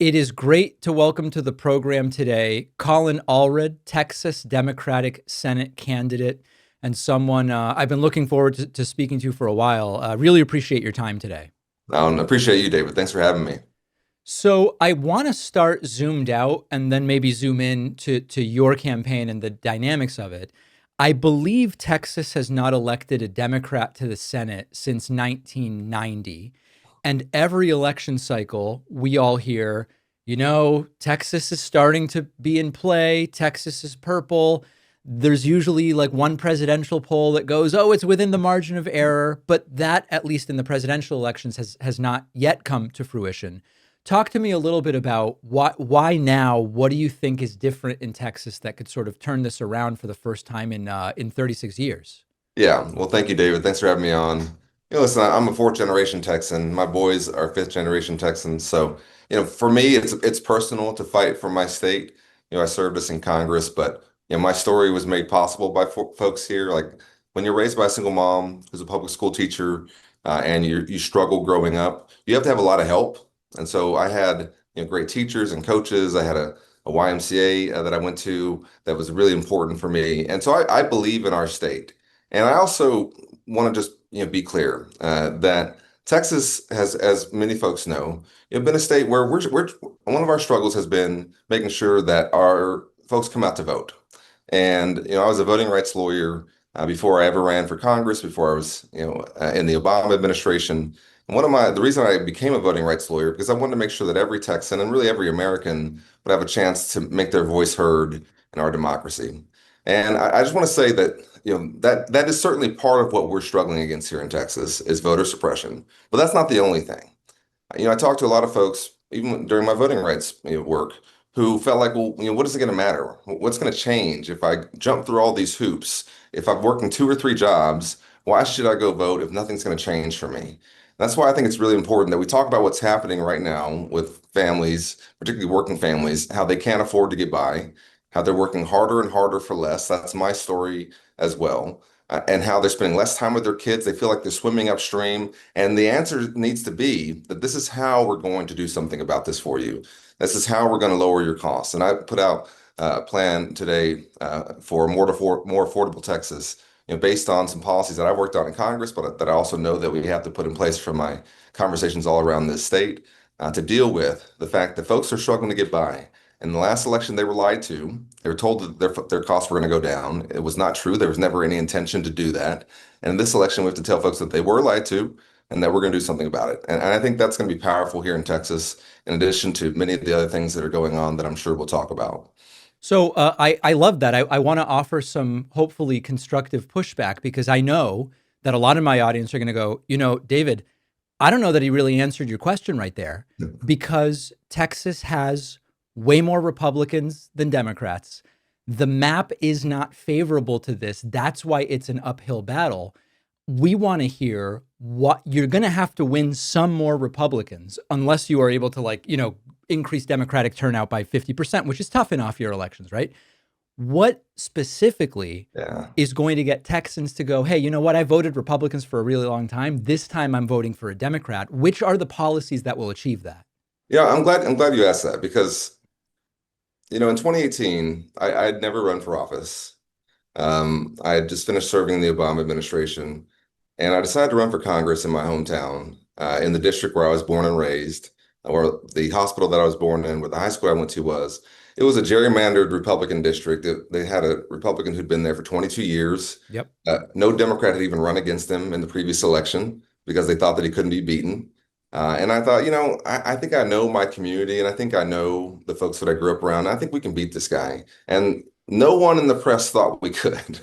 It is great to welcome to the program today Colin Allred, Texas Democratic Senate candidate, and someone I've been looking forward to speaking to for a while. Really appreciate your time today. I appreciate you, David. Thanks for having me. So I want to start zoomed out and then maybe zoom in to your campaign and the dynamics of it. I believe Texas has not elected a Democrat to the Senate since 1990. And every election cycle, we all hear, Texas is starting to be in play. Texas is purple. There's usually like one presidential poll that goes, oh, it's within the margin of error. But that, at least in the presidential elections, has not yet come to fruition. Talk to me a little bit about why now? What do you think is different in Texas that could sort of turn this around for the first time in 36 years? Yeah, well, thank you, David. Thanks for having me on. Listen, I'm a fourth generation Texan. My boys are fifth generation Texans. So, for me, it's personal to fight for my state. I served us in Congress, but my story was made possible by folks here. Like when you're raised by a single mom who's a public school teacher, and you struggle growing up, you have to have a lot of help. And so I had great teachers and coaches. I had a YMCA that I went to that was really important for me. And so I believe in our state. And I also want to just be clear that Texas has, as many folks know, been a state where we're one of our struggles has been making sure that our folks come out to vote. And I was a voting rights lawyer before I ever ran for Congress, before I was in the Obama administration. And the reason I became a voting rights lawyer because I wanted to make sure that every Texan and really every American would have a chance to make their voice heard in our democracy. And I just want to say that that is certainly part of what we're struggling against here in Texas is voter suppression. But that's not the only thing. I talked to a lot of folks, even during my voting rights work, who felt like, well, what is it going to matter? What's going to change if I jump through all these hoops? If I've worked in two or three jobs, why should I go vote if nothing's going to change for me? That's why I think it's really important that we talk about what's happening right now with families, particularly working families, how they can't afford to get by, how they're working harder and harder for less. That's my story as well. And how they're spending less time with their kids. They feel like they're swimming upstream. And the answer needs to be that this is how we're going to do something about this for you. This is how we're going to lower your costs. And I put out a plan today for more affordable Texas, based on some policies that I worked on in Congress, but that I also know that we have to put in place from my conversations all around this state to deal with the fact that folks are struggling to get by. In the last election, they were lied to. They were told that their costs were going to go down. It was not true. There was never any intention to do that. And in this election, we have to tell folks that they were lied to and that we're going to do something about it. And I think that's going to be powerful here in Texas, in addition to many of the other things that are going on that I'm sure we'll talk about. So I love that. I want to offer some hopefully constructive pushback because I know that a lot of my audience are going to go, David, I don't know that he really answered your question right there because Texas has way more Republicans than Democrats. The map is not favorable to this. That's why it's an uphill battle. We want to hear what you're going to have to win some more Republicans unless you are able to increase Democratic turnout by 50%, which is tough in off-year elections, right? What specifically Yeah. is going to get Texans to go, hey, you know what? I voted Republicans for a really long time. This time I'm voting for a Democrat. Which are the policies that will achieve that? Yeah, I'm glad you asked that because, in 2018, I had never run for office. I had just finished serving in the Obama administration, and I decided to run for Congress in my hometown, in the district where I was born and raised, where the hospital that I was born in, where the high school I went to was. It was a gerrymandered Republican district. They had a Republican who'd been there for 22 years. Yep. No Democrat had even run against him in the previous election because they thought that he couldn't be beaten. And I thought, I think I know my community and I think I know the folks that I grew up around. I think we can beat this guy. And no one in the press thought we could.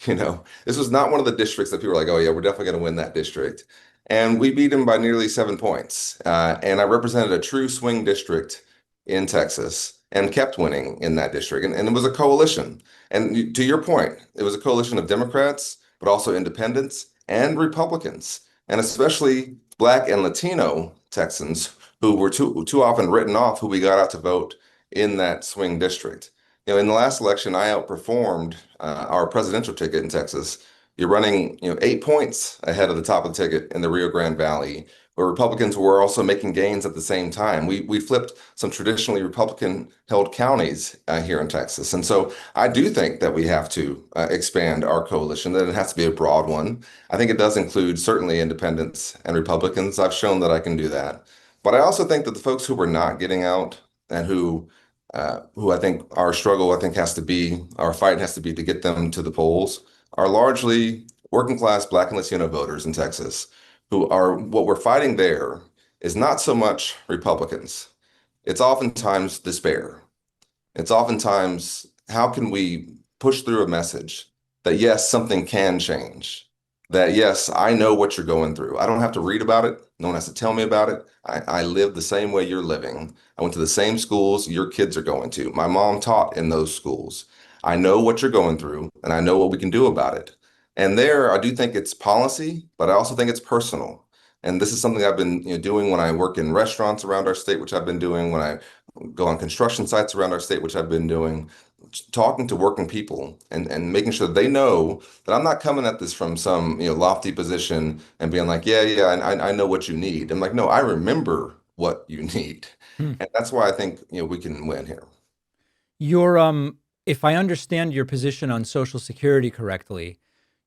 This was not one of the districts that people were like, oh, yeah, we're definitely going to win that district. And we beat him by nearly 7 points. And I represented a true swing district in Texas and kept winning in that district. And it was a coalition. And to your point, it was a coalition of Democrats, but also independents and Republicans, and especially Black and Latino Texans who were too often written off, who we got out to vote in that swing district. In the last election, I outperformed our presidential ticket in Texas. You're running, 8 points ahead of the top of the ticket in the Rio Grande Valley, but Republicans were also making gains at the same time. We flipped some traditionally Republican-held counties here in Texas, and so I do think that we have to expand our coalition. That it has to be a broad one. I think it does include certainly independents and Republicans. I've shown that I can do that, but I also think that the folks who are not getting out and who I think our struggle, I think, has to be, our fight has to be to get them to the polls, are largely working class Black and Latino voters in Texas, who are what we're fighting there is not so much Republicans. It's oftentimes despair. It's oftentimes how can we push through a message that yes, something can change, that yes, I know what you're going through. I don't have to read about it. No one has to tell me about it. I live the same way you're living. I went to the same schools your kids are going to. My mom taught in those schools. I know what you're going through and I know what we can do about it. And there, I do think it's policy, but I also think it's personal. And this is something I've been, doing when I work in restaurants around our state, which I've been doing when I go on construction sites around our state, which I've been doing, talking to working people and making sure they know that I'm not coming at this from some, lofty position and being like, yeah, yeah, I know what you need. I'm like, no, I remember what you need. Hmm. And that's why I think, we can win here. Your if I understand your position on Social Security correctly,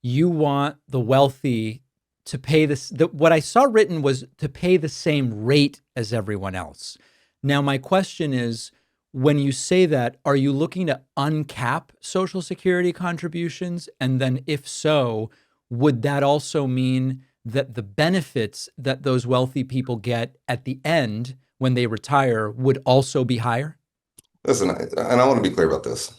you want the wealthy to pay this. What I saw written was to pay the same rate as everyone else. Now, my question is, when you say that, are you looking to uncap Social Security contributions? And then, if so, would that also mean that the benefits that those wealthy people get at the end when they retire would also be higher? Listen, and I want to be clear about this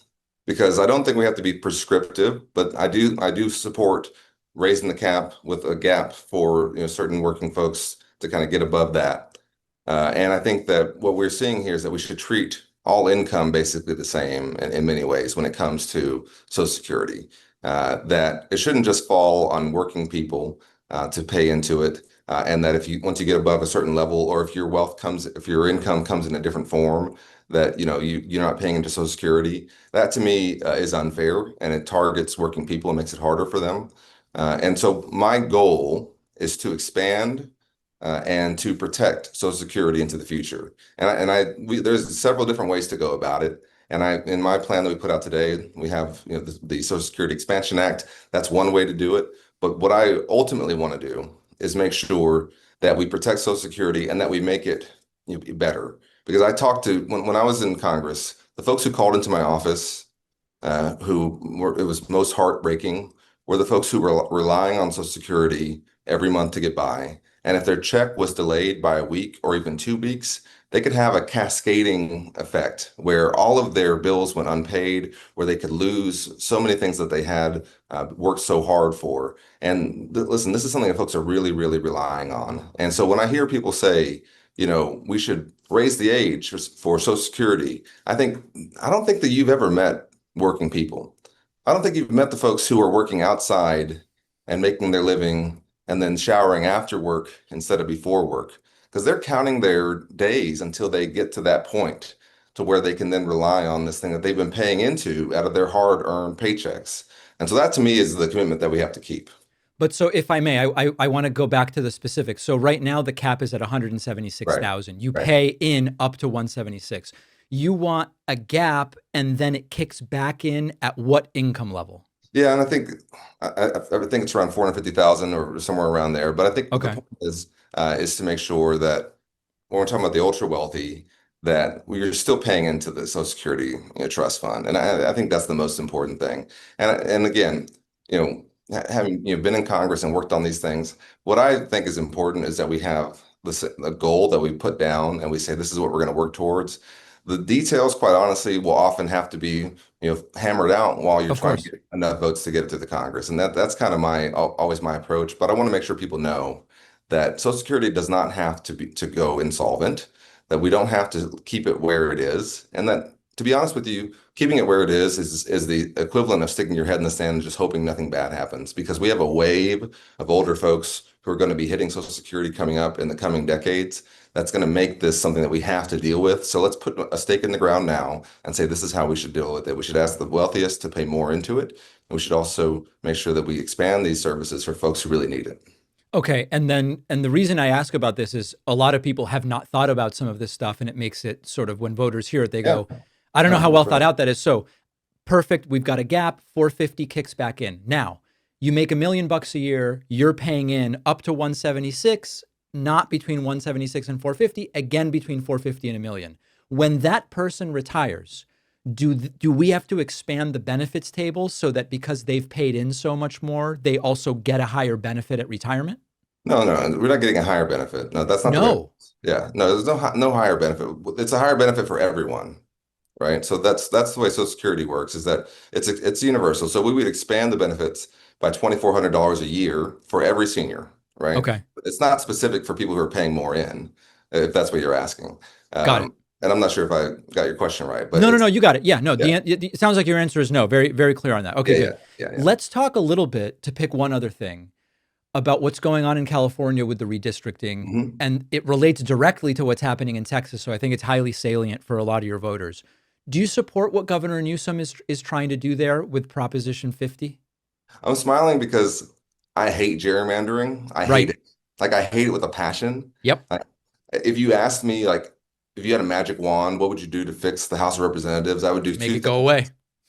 because I don't think we have to be prescriptive, but I do support raising the cap with a gap for certain working folks to kind of get above that. And I think that what we're seeing here is that we should treat all income basically the same in many ways when it comes to Social Security. That it shouldn't just fall on working people to pay into it, and that if you once you get above a certain level, or if your income comes in a different form, that you're not paying into Social Security. That to me is unfair, and it targets working people and makes it harder for them. And so my goal is to expand and to protect Social Security into the future. There's several different ways to go about it. In my plan that we put out today, we have the Social Security Expansion Act. That's one way to do it. But what I ultimately want to do is make sure that we protect Social Security and that we make it better. Because I talked to when I was in Congress, the folks who called into my office, it was most heartbreaking, were the folks who were relying on Social Security every month to get by. And if their check was delayed by a week or even 2 weeks, they could have a cascading effect where all of their bills went unpaid, where they could lose so many things that they had worked so hard for. And listen, this is something that folks are really, really relying on. And so when I hear people say, we should raise the age for Social Security, I don't think that you've ever met working people. I don't think you've met the folks who are working outside and making their living and then showering after work instead of before work, because they're counting their days until they get to that point to where they can then rely on this thing that they've been paying into out of their hard-earned paychecks. And so that to me is the commitment that we have to keep. But so if I may, I want to go back to the specifics. So right now the cap is at Right, 176,000. You right. pay in up to 176. You want a gap and then it kicks back in at what income level? Yeah, and I think it's around 450,000 or somewhere around there. But I think the Okay. point is to make sure that when we're talking about the ultra wealthy, that we're still paying into the Social Security trust fund, and I think that's the most important thing. And again, having been in Congress and worked on these things, what I think is important is that we have a goal that we put down and we say this is what we're going to work towards. The details, quite honestly, will often have to be hammered out while you're Of trying to course. get enough votes to get it to the Congress, and that's kind of always my approach. But I want to make sure people know that Social Security does not have to go insolvent, that we don't have to keep it where it is, and that, to be honest with you, keeping it where it is the equivalent of sticking your head in the sand and just hoping nothing bad happens, because we have a wave of older folks who are going to be hitting Social Security coming up in the coming decades. That's going to make this something that we have to deal with. So let's put a stake in the ground now and say this is how we should deal with it. We should ask the wealthiest to pay more into it. And we should also make sure that we expand these services for folks who really need it. Okay, and the reason I ask about this is a lot of people have not thought about some of this stuff, and it makes it sort of when voters hear it, they Yeah. go, "I don't know No, how well that's thought right. out that is." So perfect, we've got a gap. 450 kicks back in. Now you make $1 million a year. You're paying in up to 176, not between 176 and 450. Again, between 450 and $1 million. When that person retires, do we have to expand the benefits table so that because they've paid in so much more, they also get a higher benefit at retirement? No, no, we're not getting a higher benefit. No, that's not the way. No. Yeah, no, there's no higher benefit. It's a higher benefit for everyone, right? So that's the way Social Security works, is that it's universal. So we would expand the benefits by $2,400 a year for every senior, right? Okay. It's not specific for people who are paying more in, if that's what you're asking. Got it. And I'm not sure if I got your question right, but No, no, no, it's you got it. Yeah, no, yeah, it sounds like your answer is no. Very, very clear on that. Okay, yeah, yeah, good. yeah, yeah. Let's talk a little bit to pick one other thing about what's going on in California with the redistricting. Mhm. And it relates directly to what's happening in Texas. So I think it's highly salient for a lot of your voters. Do you support what Governor Newsom is trying to do there with Proposition 50? I'm smiling because I hate gerrymandering. I hate Right. it. Like I hate it with a passion. Yep. Like, if you asked me, like, if you had a magic wand, what would you do to fix the House of Representatives? I would do Make two it go things. away.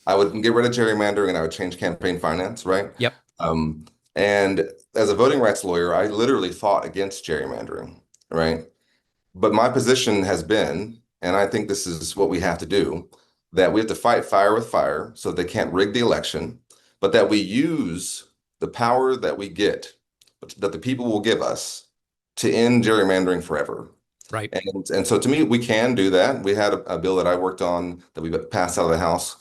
I would get rid of gerrymandering and I would change campaign finance, right? Yep. Um, and as a voting rights lawyer, I literally fought against gerrymandering, right? But my position has been, and I think this is what we have to do, that we have to fight fire with fire so they can't rig the election, but that we use the power that we get, that the people will give us to end gerrymandering forever. Right. And so to me, we can do that. We had a bill that I worked on that we passed out of the House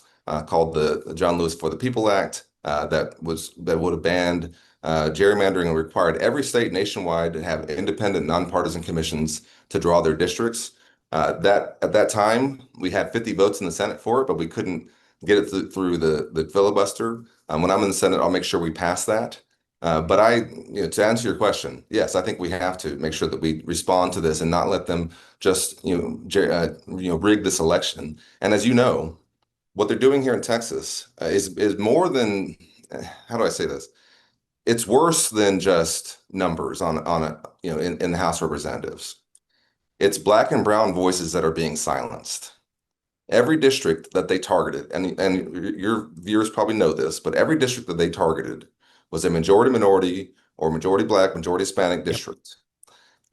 called the John Lewis for the People Act that would have banned gerrymandering and required every state nationwide to have independent, nonpartisan commissions to draw their districts. That at that time we had 50 votes in the Senate for it, but we couldn't get it through the filibuster. When I'm in the Senate, I'll make sure we pass that. But to answer your question, yes, I think we have to make sure that we respond to this and not let them just, rig this election. And as you know, what they're doing here in Texas is more than, how do I say this? It's worse than just numbers on a, in the House of Representatives. It's black and brown voices that are being silenced. Every district that they targeted, and your viewers probably know this, but every district that they targeted was a majority minority or majority black, majority Hispanic Yep. district.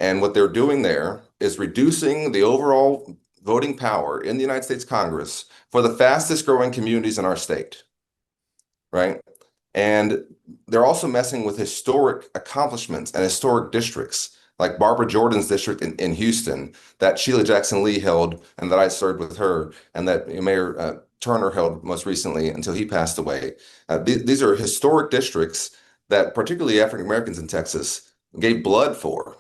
And what they're doing there is reducing the overall voting power in the United States Congress for the fastest growing communities in our state, right? And they're also messing with historic accomplishments and historic districts, like Barbara Jordan's district in Houston that Sheila Jackson Lee held and that I served with her, and that Mayor Turner held most recently until he passed away. These are historic districts that particularly African Americans in Texas gave blood for.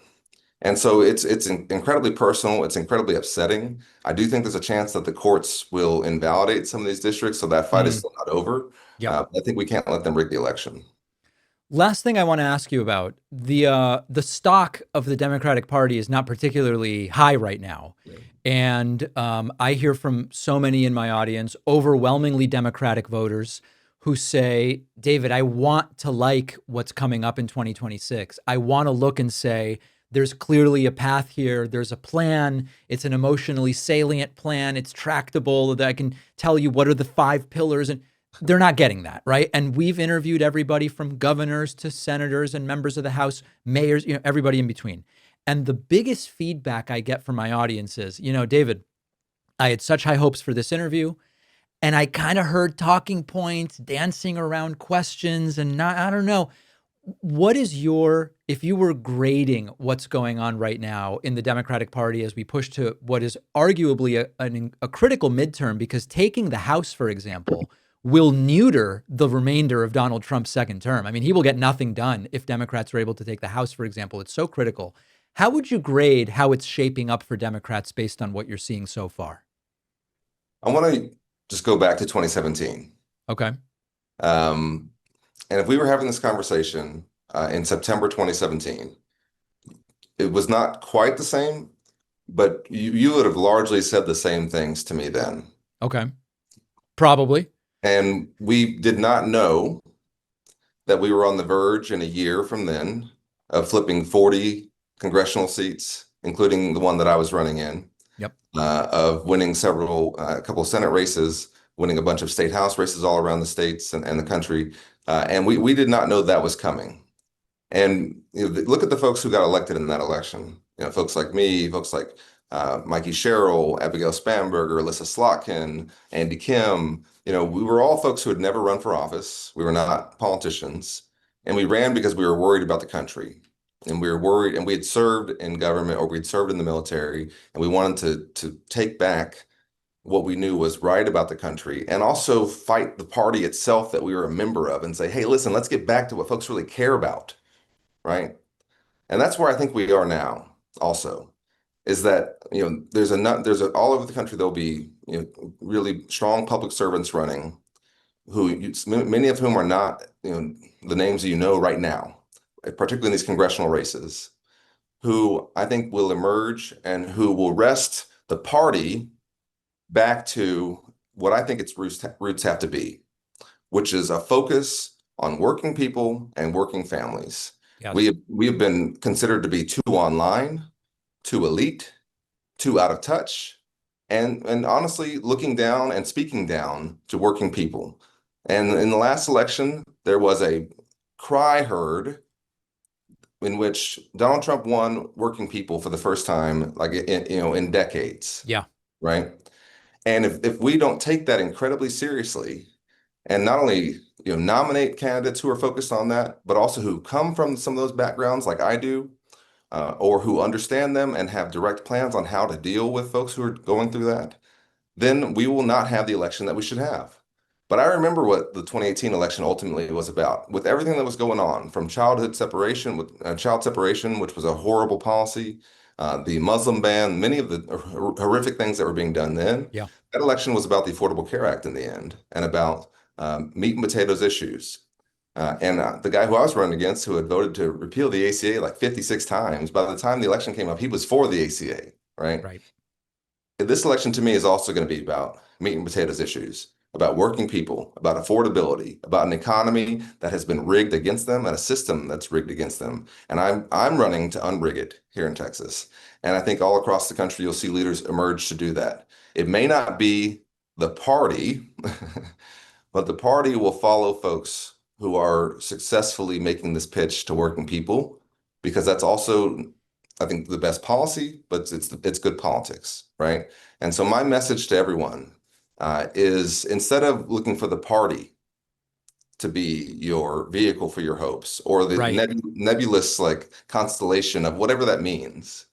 And so it's incredibly personal. It's incredibly upsetting. I do think there's a chance that the courts will invalidate some of these districts, so that fight is Mm, still not over. yep. I think we can't let them rig the election. Last thing I want to ask you about the stock of the Democratic Party is not particularly high right now, and I hear from so many in my audience, overwhelmingly Democratic voters, who say, "David, I want to like what's coming up in 2026. I want to look and say." There's clearly a path here. There's a plan. It's an emotionally salient plan. It's tractable. That I can tell you what are the 5 pillars. And they're not getting that, right? And we've interviewed everybody from governors to senators and members of the House, mayors, everybody in between. And the biggest feedback I get from my audience is, David, I had such high hopes for this interview, and I kind of heard talking points, dancing around questions, and not, I don't know. What is if you were grading what's going on right now in the Democratic Party as we push to what is arguably a critical midterm, because taking the House, for example, will neuter the remainder of Donald Trump's second term. I mean, he will get nothing done if Democrats are able to take the House, for example. It's so critical. How would you grade how it's shaping up for Democrats based on what you're seeing so far? I want to just go back to 2017. Okay. Um, and if we were having this conversation in September 2017, it was not quite the same, but you would have largely said the same things to me then. Okay. Probably. And we did not know that we were on the verge in a year from then of flipping 40 congressional seats, including the one that I was running in, Yep. of winning a couple of Senate races, winning a bunch of state house races all around the states and the country. And we did not know that was coming. And look at the folks who got elected in that election. Folks like me, folks like Mikey Sherrill, Abigail Spanberger, Alyssa Slotkin, Andy Kim. We were all folks who had never run for office. We were not politicians. And we ran because we were worried about the country. And we were worried, and we had served in government or we'd served in the military, and we wanted to take back what we knew was right about the country and also fight the party itself that we were a member of and say, hey, listen, let's get back to what folks really care about, right? And that's where I think we are now also, is that, there's all over the country, there'll be, really strong public servants running many of whom are not, the names that right now, particularly in these congressional races, who I think will emerge and who will wrest the party back to what I think its roots have to be, which is a focus on working people and working families. Yes. We have been considered to be too online, too elite, too out of touch, and honestly looking down and speaking down to working people. And in the last election, there was a cry heard in which Donald Trump won working people for the first time, like in decades. Yeah. Right. And if we don't take that incredibly seriously, and not only nominate candidates who are focused on that, but also who come from some of those backgrounds like I do, or who understand them and have direct plans on how to deal with folks who are going through that, then we will not have the election that we should have. But I remember what the 2018 election ultimately was about, with everything that was going on, from childhood separation, with child separation, which was a horrible policy, the Muslim ban, many of the horrific things that were being done then. Yeah. That election was about the Affordable Care Act in the end, and about meat and potatoes issues. And the guy who I was running against, who had voted to repeal the ACA like 56 times, by the time the election came up, he was for the ACA, right? Right. This election to me is also going to be about meat and potatoes issues, about working people, about affordability, about an economy that has been rigged against them and a system that's rigged against them. And I'm running to unrig it here in Texas. And I think all across the country, you'll see leaders emerge to do that. It may not be the party, but the party will follow folks who are successfully making this pitch to working people, because that's also, I think, the best policy, but it's good politics, right? And so my message to everyone is, instead of looking for the party to be your vehicle for your hopes, or the Right. nebulous like constellation of whatever that means,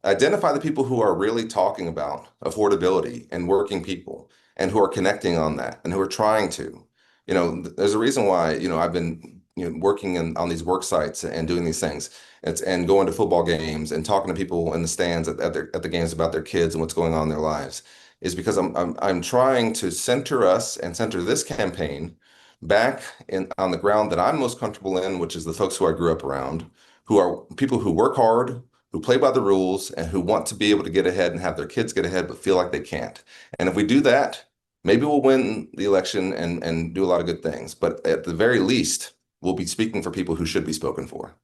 identify the people who are really talking about affordability and working people, and who are connecting on that, and who are trying to. There's a reason why, I've been, working on these work sites and doing these things, and going to football games and talking to people in the stands at the games about their kids and what's going on in their lives, is because I'm trying to center us and center this campaign back on the ground that I'm most comfortable in, which is the folks who I grew up around, who are people who work hard, who play by the rules, and who want to be able to get ahead and have their kids get ahead, but feel like they can't. And if we do that, maybe we'll win the election and do a lot of good things. But at the very least, we'll be speaking for people who should be spoken for.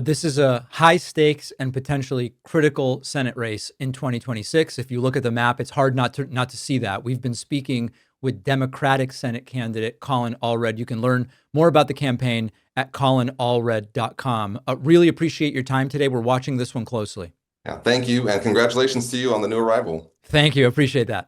This is a high stakes and potentially critical Senate race in 2026. If you look at the map, it's hard not to see that. We've been speaking with Democratic Senate candidate Colin Allred. You can learn more about the campaign at colinallred.com. Really appreciate your time today. We're watching this one closely. Yeah, thank you, and congratulations to you on the new arrival. Thank you. Appreciate that.